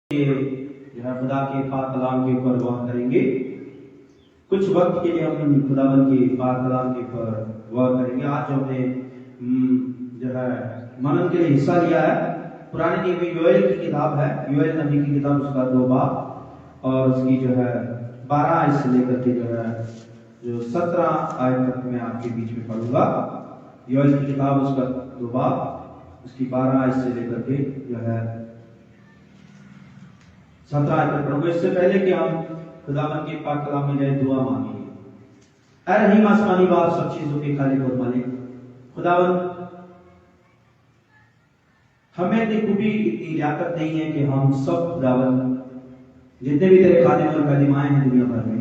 जो है खुदा के पाक कलाम के ऊपर गौर करेंगे। कुछ वक्त के लिए हम खुदावन के पाक कलाम के ऊपर गौर करेंगे। आज जो हमने जो है मनन के लिए हिस्सा लिया है, पुराने नियम में योएल की किताब है, योएल नबी की किताब, उसका 2 बाब और उसकी जो है 12 आयत से लेकर के जो है जो 17 आयत तक मैं आपके बीच में पढ़ूंगा। योएल की किताब उसका 2 बाब उसकी 12 आयत से लेकर के जो है 17 आयत तक पढ़ूंगा। इससे पहले कि हम खुदावन के पाक कलाम में जाए, दुआ मांगेंगे। ऐ रहीम आसमानी बाप, सब चीजों के खालिक और मालिक, खुदावन हमें इतनी खूबी, इतनी लियाकत नहीं है कि हम सब खुदावन जितने भी तेरे खादिम और खादिमाएं हैं दुनिया भर में,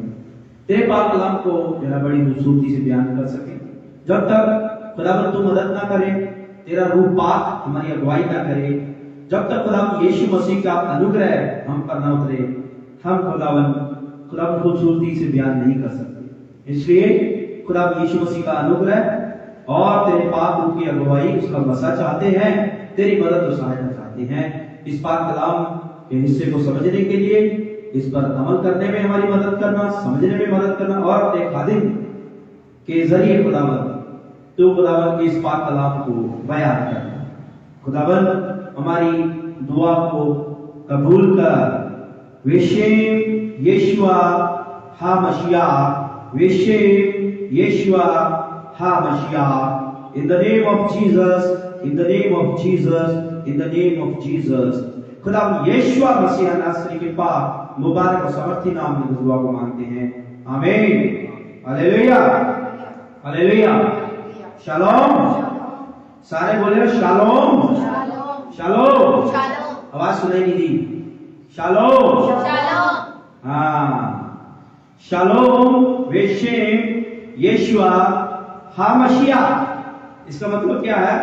तेरे पाक कलाम को जो है बड़ी खूबसूरती से बयान कर सके। जब तक खुदावन तू मदद ना करे, तेरा रूह पाक हमारी अगुवाई ना करे, जब तक खुदावन यीशु मसीह का अनुग्रह हम पर ना उतरे, हम खुदावन खूबसूरती से बयान नहीं कर सकते। इसलिए खुदावन यीशु मसीह का अनुग्रह और तेरे पाक रूह की अगुवाई, उसका वसा चाहते हैं, तेरी मदद और सहायता चाहते हैं। इस पाक कलाम के हिस्से को समझने के लिए, इस पर अमल करने में हमारी मदद करना, समझने में मदद करना और अपने खादिम के जरिए खुदावन तो खुदावन इस पाक कलाम को बयान करना। खुदावन हमारी दुआ को कबूल कर। विशेम यीशुआ हा मसीहा, विशेम यीशुआ हा मसीहा। In the name of Jesus, in the name of Jesus, in the name of Jesus। खुदा यीशुआ मसीह नासरी के पाक मुबारक और समर्थी नाम में दुआ को मांगते हैं, आमीन। Hallelujah, hallelujah, shalom. सारे बोले शालोम, शालोम। आवाज सुनाई नहीं दी, शालोम, हाँ, शालोम वेशेम यीशुआ हा मसीहा। इसका मतलब क्या है?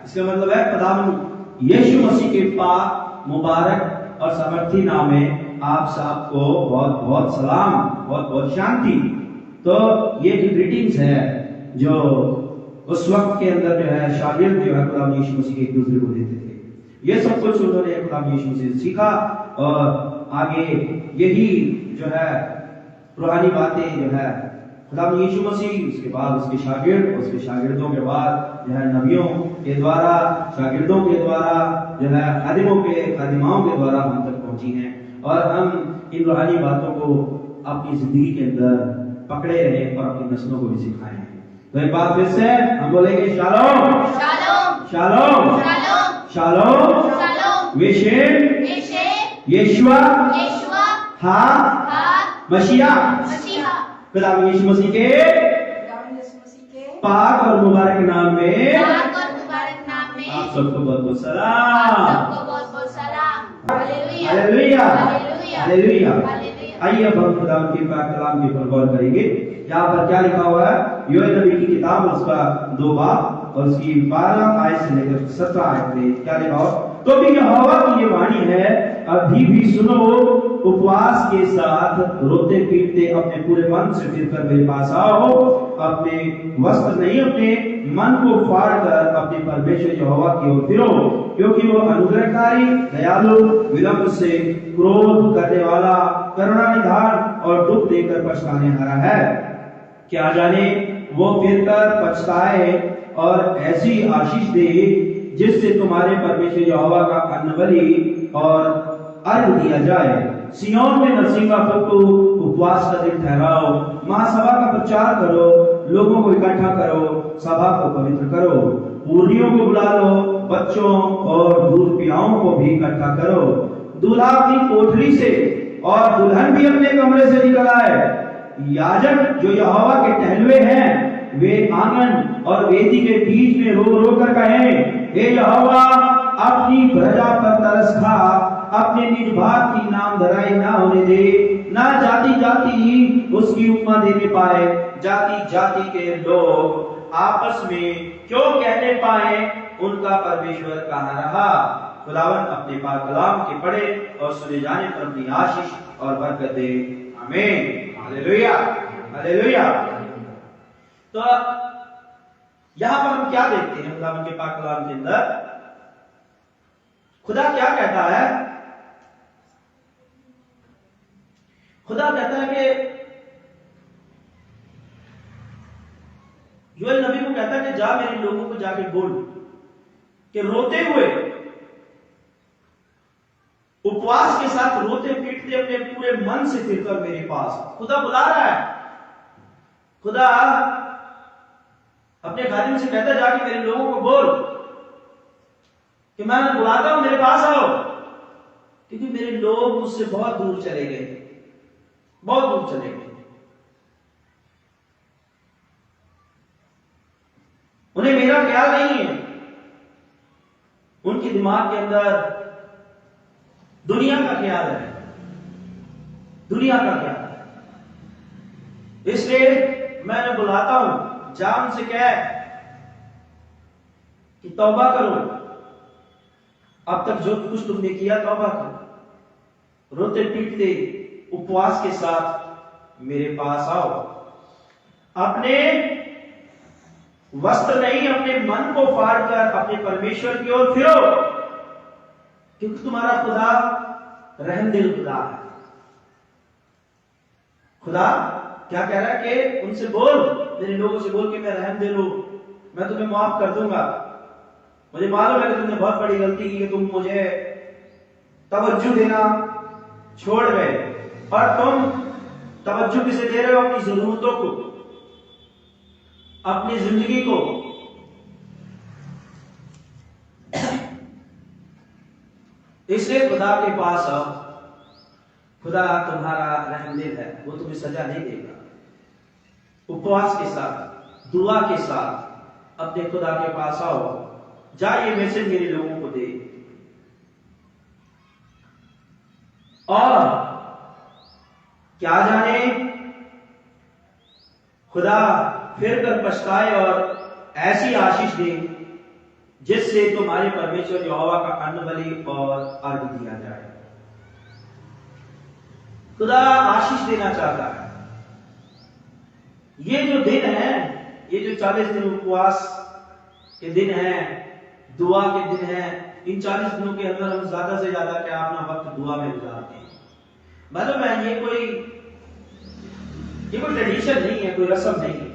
इसका मतलब है खुदावंद यीशु मसीह के पाक मुबारक और समर्थी नाम में आप सबको बहुत बहुत सलाम, बहुत बहुत शांति। तो ये जो ग्रीटिंग्स है जो उस वक्त के अंदर जो है शागिर्द जो है खुदावंद यीशु मसीह के एक दूसरे को देते थे, ये सब कुछ उन्होंने खुदावंद यीशु मसीह से सीखा और आगे यही जो है रूहानी बातें जो है खुदावंद यीशु मसीह, उसके बाद उसके शागिर्द, उसके शागिर्दों के बाद जो है नबियों के द्वारा, शागिर्दों के द्वारा जो है खादिमों के खादिमाओं के द्वारा हम तक पहुंची हैं और हम इन रूहानी बातों को अपनी जिंदगी के अंदर पकड़े रहे और अपनी नस्लों को भी सिखाएं। तो एक बार फिर से हम बोलेंगे शालोम, शालोम, शालोम, शालोम, शालोम, विशेम यीशुआ हा मसीहा। खुदावंद यीशु मसीह के पाक और मुबारक नाम में आप सबको बहुत बहुत सलाम, हालेलुया, हालेलुया। आइए अब हम खुदावंद के पाक कलाम के ऊपर गौर करेंगे। यहाँ पर क्या लिखा हुआ है? योएल नबी की किताब उसका 2 बाब और उसकी 12 आयत से लेकर 17 आयत में क्या लिखा हुआ? तो भी यहोवा की ये वाणी है, अभी भी सुनो, उपवास के साथ रोते पीटते अपने पूरे मन से फिरकर मेरे पास आओ, अपने वस्त्र नहीं अपने मन को फाड़ कर अपने परमेश्वर यहोवा की ओर फिरो, क्योंकि वो अनुग्रहकारी, दयालु, विलंब से क्रोध करने वाला, करुणा निधान और दुख देकर पछताने हारा है। क्या जाने वो फिरकर पछताए और ऐसी आशीष दे जिससे तुम्हारे परमेश्वर यहोवा का अन्न बलि और अर्घ दिया जाए। सिय्योन में नरसिंह का फूको, उपवास का दिन ठहराओ, महासभा का प्रचार करो, लोगों को इकट्ठा करो, सभा को पवित्र करो, पूर्णियों को बुला लो, बच्चों और दूध पियाओं को भी इकट्ठा करो। दूल्हा अपनी कोठरी से और दुल्हन भी अपने कमरे से निकल आए। याजक जो यहोवा के टहलुए हैं, वे आंगन और वेदी के बीच में रो रो कर कहें, हे यहोवा, अपनी प्रजा पर तरस खा, अपने निज भाग की नाम धराई ना होने दे, ना जाति जाति उसकी उपमा देने पाए, जाति जाति के लोग आपस में क्यों कहने पाए, उनका परमेश्वर कहाँ रहा। खुदावन अपने पाक कलाम के पढ़े और सुने जाने पर अपनी आशीष और बरकत दे, आमीन। Hallelujah, hallelujah. तो यहां पर हम क्या देखते हैं खुदावन के पाक कलाम के अंदर? खुदा क्या कहता है? खुदा कहता है कि योएल नबी को कहता है कि जा मेरे लोगों को जाके बोल कि रोते हुए, उपवास के साथ, रोते पीटते अपने पूरे मन से फिरकर मेरे पास। खुदा बुला रहा है। खुदा अपने खादिम से कहता है जाके मेरे लोगों को बोल कि मैं बुलाता हूं, मेरे पास आओ, क्योंकि मेरे लोग मुझसे बहुत दूर चले गए, बहुत दूर चले गए। उन्हें मेरा ख्याल नहीं है। उनके दिमाग के अंदर दुनिया का ख्याल है, दुनिया का ख्याल है। इसलिए मैं बुलाता हूं, जा उनसे कह कि तौबा करो, अब तक जो कुछ तुमने किया तौबा करो, रोते पीटते उपवास के साथ मेरे पास आओ। अपने वस्त्र नहीं, अपने मन को फाड़कर अपने परमेश्वर की ओर फिरो, क्योंकि तुम्हारा खुदा रहमदिल खुदा है। खुदा क्या कह रहा है कि उनसे बोल, मेरे लोगों से बोल कि मैं रहमदिल हूं, मैं तुम्हें माफ कर दूंगा। मुझे मालूम है कि तुमने बहुत बड़ी गलती की कि तुम मुझे तवज्जो देना छोड़ गए, और तुम तवज्जो किसे दे रहे हो? अपनी जरूरतों को, अपनी जिंदगी को। इसलिए खुदा के पास आओ। खुदा तुम्हारा रहमदिल है, वो तुम्हें सजा नहीं देगा। उपवास के साथ, दुआ के साथ अपने खुदा के पास आओ। जा ये मैसेज मेरे लोगों को दे। और क्या जाने खुदा फिर कर पछताए और ऐसी आशीष दे जिससे तुम्हारे परमेश्वर यहोवा का अन्न बलि और अर्घ दिया जाए। खुदा आशीष देना चाहता है। ये जो दिन है, ये जो 40 दिन उपवास के दिन है, दुआ के दिन है, इन 40 दिनों के अंदर हम ज्यादा से ज्यादा क्या अपना वक्त दुआ में गुजारते हैं। मालूम है ये कोई ट्रेडिशन नहीं है, कोई रस्म नहीं है।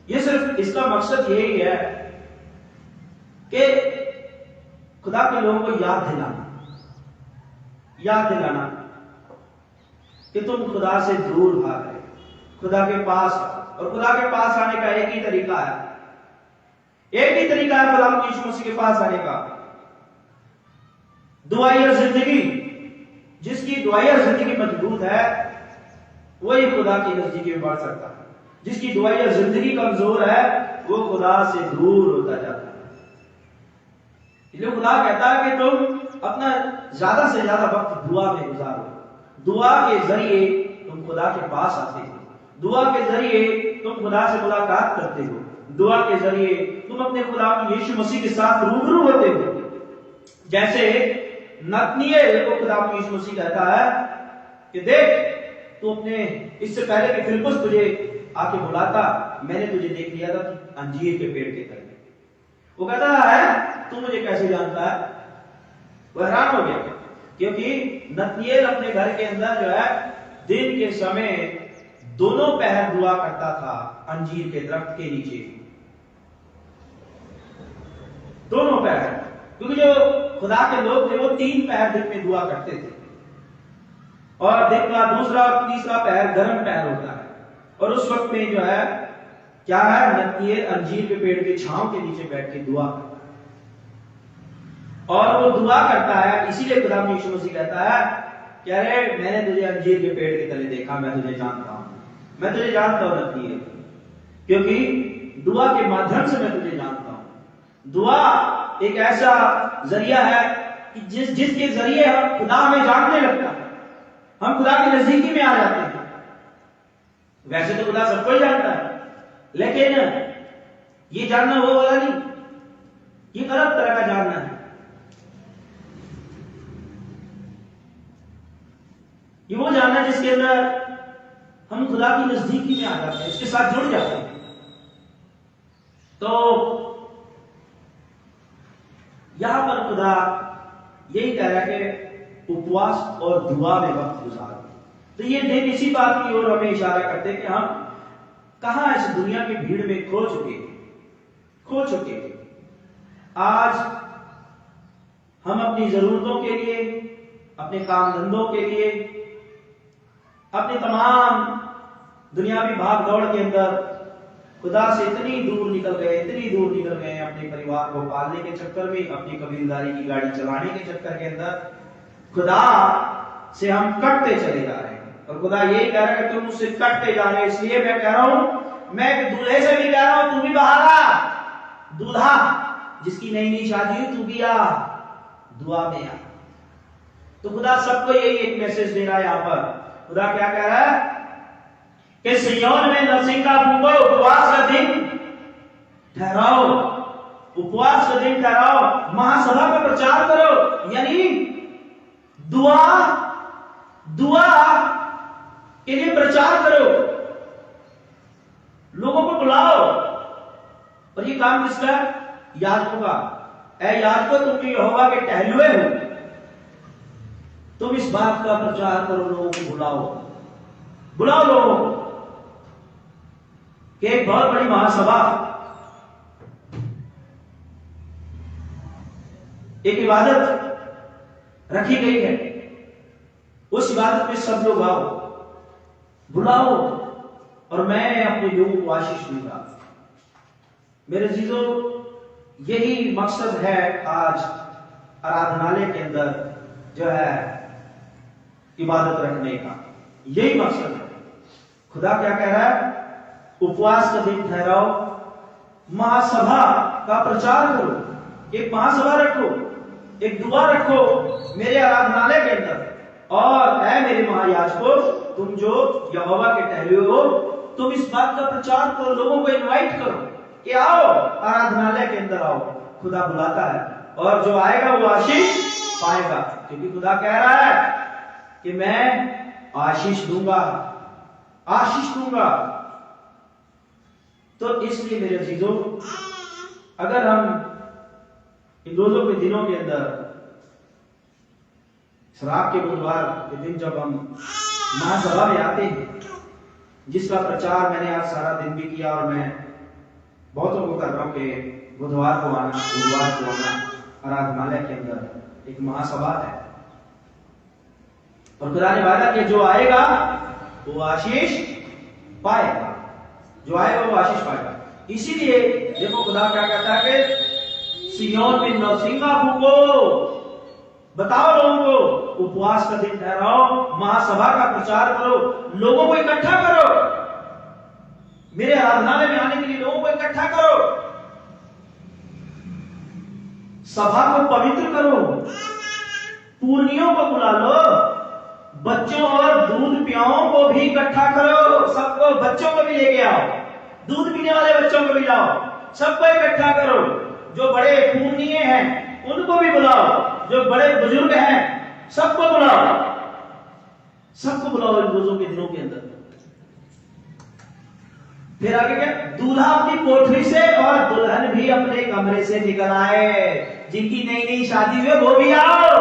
ये सिर्फ इसका मकसद यही है कि खुदा के लोगों को याद दिलाना कि तुम खुदा से दूर भाग रहे, खुदा के पास। और खुदा के पास आने का एक ही तरीका है, एक ही तरीका है खुदा यीशु मसीह के पास आने का। दुआई और जिंदगी, जिसकी दुआई और जिंदगी मजबूत है वही खुदा की नजदीकी में बढ़ सकता है। जिसकी दुआई और जिंदगी कमजोर है वो खुदा से दूर होता जाता है। इसलिए खुदा कहता है कि तुम अपना ज्यादा से ज्यादा वक्त दुआ में गुजारो। दुआ के जरिए तुम खुदा के पास आते हो, दुआ के जरिए तुम खुदा से मुलाकात करते हो, दुआ के जरिए तुम अपने खुदा यीशु मसीह के साथ रूबरू होते हो। जैसे नतनिएल को खुदा यीशु मसीह कहता है कि देख, तू अपने, इससे पहले कि फिलिप्पुस तुझे आके बुलाता, मैंने तुझे देख लिया था अंजीर के पेड़ के तले। वो कहता है तू मुझे कैसे जानता है? वो हैरान हो गया, क्योंकि नतनिएल अपने घर के अंदर जो है दिन के समय दोनों पहर दुआ करता था अंजीर के दरख्त के नीचे, दोनों पहर। क्योंकि जो खुदा के लोग थे वो 3 पहर दिन में दुआ करते थे, और दिन का दूसरा और तीसरा पहर गर्म पहर होता है। और उस वक्त में जो है क्या है, नतनिएल अंजीर के पेड़ के छांव के नीचे बैठ के दुआ करता है। और वो दुआ करता है, इसीलिए खुदा यीशु मसीह कहता है कि अरे मैंने तुझे अंजीर के पेड़ के तले देखा, मैं तुझे जानता हूं, मैं तुझे जानता हूं नतनिएल, क्योंकि दुआ के माध्यम से मैं तुझे जानता हूं। दुआ एक ऐसा जरिया है कि जिसके जरिए हम खुदा हमें जानने लगता है, हम खुदा की नजदीकी में आ जाते हैं। वैसे तो खुदा सबको ही जानता है, लेकिन ये जानना वो वाला नहीं, ये अलग तरह का जानना है। ये वो जानना है जिसके अंदर हम खुदा की नजदीकी में आ जाते हैं, इसके साथ जुड़ जाते हैं। तो यहां पर खुदा यही कह रहा है कि उपवास और दुआ में वक्त गुजारो। तो ये दिन इसी बात की ओर हमें इशारा करते हैं कि हम कहां इस दुनिया की भीड़ में खो चुके। आज हम अपनी जरूरतों के लिए, अपने काम धंधों के लिए, अपने तमाम दुनियावी भाग दौड़ के अंदर खुदा से इतनी दूर निकल गए अपने परिवार को पालने के चक्कर में, अपनी कबीलदारी की गाड़ी चलाने के चक्कर के अंदर खुदा से हम कटते चले जा रहे हैं। और खुदा यही कह रहा है कि तुम मुझसे कटते जा रहे हो, इसलिए मैं कह रहा हूं, मैं दूल्हे से भी कह रहा हूं, तू भी बाहर आ, दूल्हा जिसकी नई नई शादी हुई, तू भी आ, दुआ में आ। तो खुदा सबको यही एक मैसेज दे रहा है। यहां पर खुदा क्या कह रहा है कि सिय्योन में नरसिंगा फूंको, उपवास का दिन ठहराओ, उपवास का दिन ठहराओ, महासभा का प्रचार करो, यानी दुआ के लिए प्रचार करो, लोगों को बुलाओ। और ये काम किसका? याजकों का। ऐ याजकों, तुम जो यहोवा के टहलुए हो, तुम इस बात का प्रचार करो, लोगों को बुलाओ लोगों को कि एक बहुत बड़ी महासभा, एक इबादत रखी गई है, उस इबादत में सब लोग आओ, बुलाओ, और मैं अपने लोगों को आशीष दूंगा। मेरे जीजों, यही मकसद है आज आराधनालय के अंदर जो है इबादत रखने का, यही मकसद है। खुदा क्या कह रहा है? उपवास का दिन ठहराओ, महासभा का प्रचार करो, एक महासभा रखो, एक दुआ रखो मेरे आराधनालय के अंदर। और ऐ मेरे महायाजकों, तुम जो यहोवा के टहलुए हो, तुम इस बात का प्रचार करो, लोगों को इनवाइट करो कि आओ आराधनालय के अंदर आओ। खुदा बुलाता है, और जो आएगा वो आशीष पाएगा, क्योंकि खुदा कह रहा है कि मैं आशीष दूंगा। तो इसलिए मेरे अजीजों, अगर हम इन रोजों के दिनों के अंदर, श्राप के बुधवार के दिन जब हम महासभा में आते हैं, जिसका प्रचार मैंने आज सारा दिन भी किया, और मैं बहुतों को कर रहा हूं कि बुधवार को आना आराधनालय के अंदर एक महासभा है, और खुदा ने वादा कि जो आएगा वो आशीष पाएगा, जो आएगा वो आशीष पाएगा। इसीलिए देखो खुदा क्या कहता है कि सिय्योन में नरसिंगा फूंको, बताओ लोगों को, उपवास का दिन ठहराओ, महासभा का प्रचार करो, लोगों को इकट्ठा करो, मेरे आराधनालय में आने के लिए लोगों को इकट्ठा करो, सभा को पवित्र करो, पूर्णियों को बुला लो, बच्चों और दूध पियाओं को भी इकट्ठा करो, सबको, बच्चों को भी लेके आओ, दूध पीने वाले बच्चों को भी लाओ, सबको इकट्ठा करो, जो बड़े पूर्णिये हैं उनको भी बुलाओ, जो बड़े बुजुर्ग हैं सबको बुलाओ इन रोजों के दिनों के अंदर। फिर आगे क्या? दूल्हा अपनी कोठरी से और दुल्हन भी अपने कमरे से निकल आए, जिनकी नई नई शादी हुई वो भी आओ।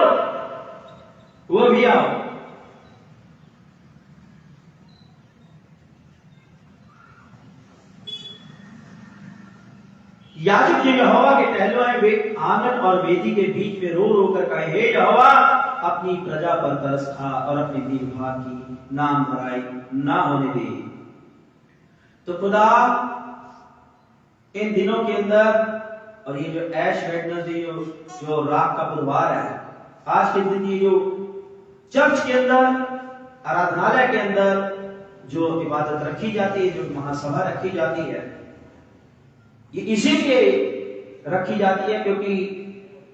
याजक जो यहोवा के टहलुए हैं, वे आंगन और वेदी के बीच में रो रो कर कहे, हे यहोवा, अपनी प्रजा पर तरस खा और अपनी दीर्घा की नाम भराई ना होने दे। तो खुदा इन दिनों के अंदर, और ये जो ऐश वेडनेसडे जो रात का बुधवार है, आज के दिन ये जो चर्च के अंदर, आराधनालय के अंदर जो इबादत रखी जाती है, जो महासभा रखी जाती है, ये इसीलिए रखी जाती है क्योंकि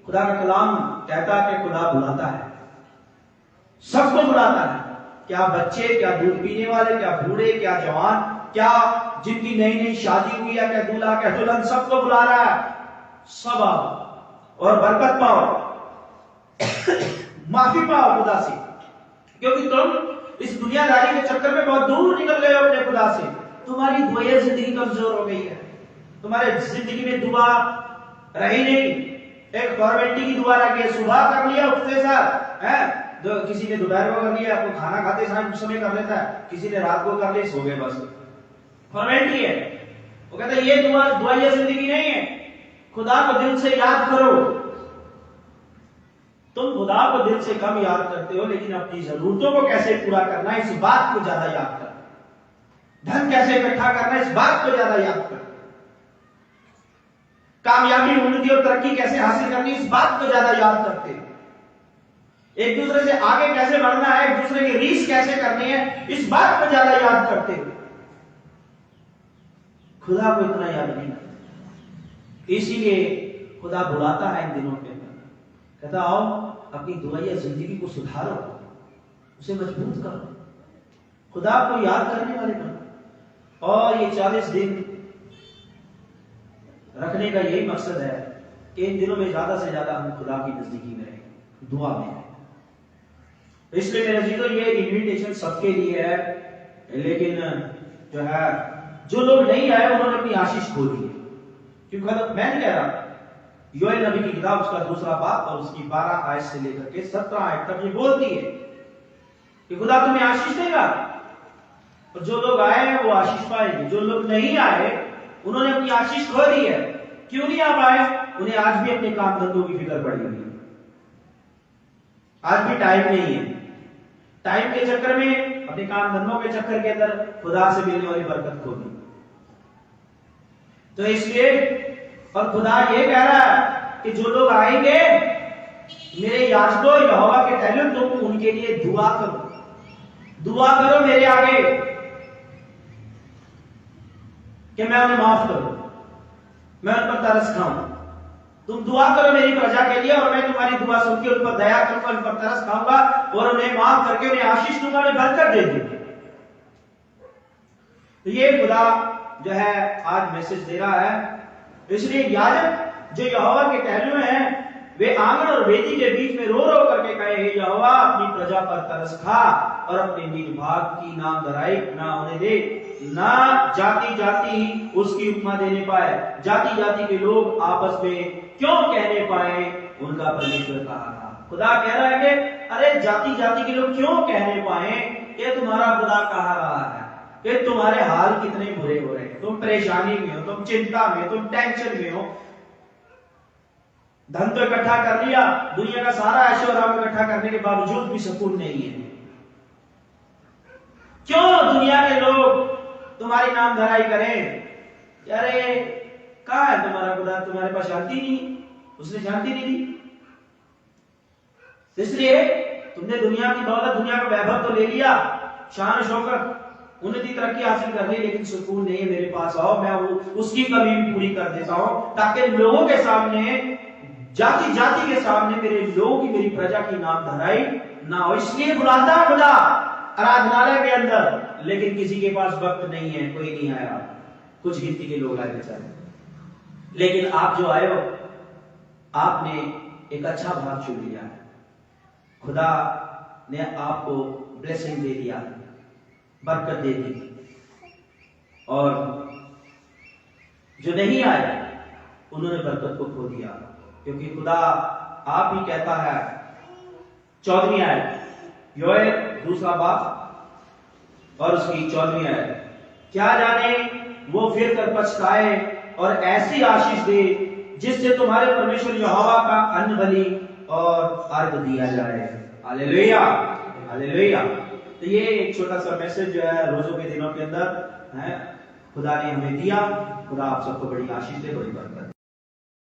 खुदा का कलाम कहता है कि खुदा बुलाता है, सबको बुलाता है, क्या बच्चे, क्या दूध पीने वाले, क्या बूढ़े, क्या जवान, क्या जिनकी नई नई शादी हुई है, क्या दूल्हा, क्या दुल्हन, सबको बुला रहा है। सब आओ और बरकत पाओ, माफी पाओ खुदा से, क्योंकि तुम इस दुनियादारी के चक्कर में बहुत दूर निकल गए हो अपने खुदा से। तुम्हारी दुआ जिंदगी कमजोर हो गई है, तुम्हारे जिंदगी में दुआ रही नहीं, एक फॉर्मेलिटी की दुआ रह गई, सुबह कर लिया उठते साथ है, किसी ने दोपहर को कर लिया, आपको खाना खाते समय कर लेता है, किसी ने रात को कर लिया, सो गए, बस फॉर्मेलिटी है। वो कहता है ये दुआया जिंदगी नहीं है। खुदा को दिल से याद करो। तुम खुदा को दिल से कम याद करते हो, लेकिन अपनी जरूरतों को कैसे पूरा करना है इस बात को ज्यादा याद कर। धन कैसे इकट्ठा करना है इस बात को ज्यादा याद कर। कामयाबी, उन्नति और तरक्की कैसे हासिल करनी इस बात को ज्यादा याद करते हो। एक दूसरे से आगे कैसे बढ़ना है, एक दूसरे की रीस कैसे करनी है इस बात को ज्यादा याद करते हो। खुदा को इतना याद नहीं करते। इसीलिए खुदा बुलाता है इन दिनों के अंदर, कहता आओ अपनी दुआया जिंदगी को सुधारो, उसे मजबूत करो, खुदा को याद करने वाले बनो। और ये 40 दिन रखने का यही मकसद है कि इन दिनों में ज्यादा से ज्यादा हम खुदा की नजदीकी में रहें, दुआ में रहें। इसलिए मेरे अजीजों ये इन्विटेशन सबके लिए है, लेकिन जो है जो लोग नहीं आए उन्होंने अपनी आशीष खो दी है। क्योंकि मैं नहीं कह रहा, योएल नबी की किताब उसका 2 बाब और उसकी 12 आयत से लेकर के 17 आयत तक ये बोलती है कि खुदा तुम्हें आशीष देगा, और जो लोग आए हैं वो आशीष पाएंगे। जो लोग नहीं आए उन्होंने अपनी आशीष खो दी है। क्यों नहीं आ पाए? उन्हें आज भी अपने काम धंधों की फिक्र पड़ी हुई है, आज भी टाइम नहीं है। टाइम के चक्कर में, अपने काम धंधों के चक्कर के अंदर खुदा से मिलने वाली बरकत खो दी। तो इसलिए, और खुदा ये कह रहा है कि जो लोग आएंगे मेरे याजकों यहोवा के टहलुम, तुम उनके लिए दुआ करो, दुआ करो मेरे आगे कि मैं उन्हें माफ करूं, मैं उन पर तरस खाऊं। तुम दुआ करो मेरी प्रजा के लिए और मैं तुम्हारी दुआ सुन के उन पर दया करूंगा, उन पर तरस खाऊंगा और उन्हें माफ करके उन्हें आशीष दूंगा, मैं बरकत दे दूंगा। तो ये खुदा जो है आज मैसेज दे रहा है। इसलिए याजक जो यहोवा के टहलुम हैं, वे आंगन और वेदी के बीच में रो रो करके कहे, हे यहोवा अपनी प्रजा पर तरस खा और अपने निर्भाग की नाम धराई ना होने दे, ना जाति जाति उसकी उपमा देने पाए, जाति जाति के लोग आपस में क्यों कहने पाए उनका परमेश्वर कहा। खुदा कह रहा है कि अरे जाति जाति के लोग क्यों कहने पाए कि तुम्हारा खुदा कहा रहा है, कि तुम्हारे हाल कितने बुरे हो रहे हैं, तुम परेशानी में हो, तुम चिंता में, तुम टेंशन में हो। धन तो इकट्ठा कर लिया, दुनिया का सारा ऐशो आराम इकट्ठा करने के बावजूद भी सुकून नहीं है। क्यों दुनिया के लोग तुम्हारी नाम धराई करें? अरे कहां है तुम्हारा खुदा? तुम्हारे पास शांति नहीं, उसने शांति नहीं दी। इसलिए तुमने दुनिया की दौलत, दुनिया का वैभव तो ले लिया, शान शौकत, उन्नति तरक्की हासिल कर ली, लेकिन सुकून नहीं है। मेरे पास आओ, मैं उसकी कमी भी पूरी कर देता हूं, ताकि लोगों के सामने, जाति जाति के सामने मेरे लोगों की, मेरी प्रजा की नाम धराई ना हो। इसलिए बुलाता खुदा आराधनालय के अंदर, लेकिन किसी के पास वक्त नहीं है, कोई नहीं आया, कुछ गिनती के लोग आए बेचारे। लेकिन आप जो आए हो, आपने एक अच्छा भाग चुन लिया है। खुदा ने आपको ब्लेसिंग दे दिया, बरकत दे दी। और जो नहीं आए उन्होंने बरकत को खो दिया, क्योंकि खुदा आप ही कहता है, 14वीं आयत, योएल 2 बाब और उसकी 14वीं आयत, क्या जाने वो फिर कर पछताए और ऐसी आशीष दे जिससे तुम्हारे परमेश्वर यहोवा का अन्न बलि और अर्घ दिया जाए। Hallelujah, hallelujah. तो ये एक छोटा सा मैसेज जो है रोजों के दिनों के अंदर है, खुदा ने हमें दिया। खुदा आप सबको बड़ी आशीष दे, बड़ी बरकत।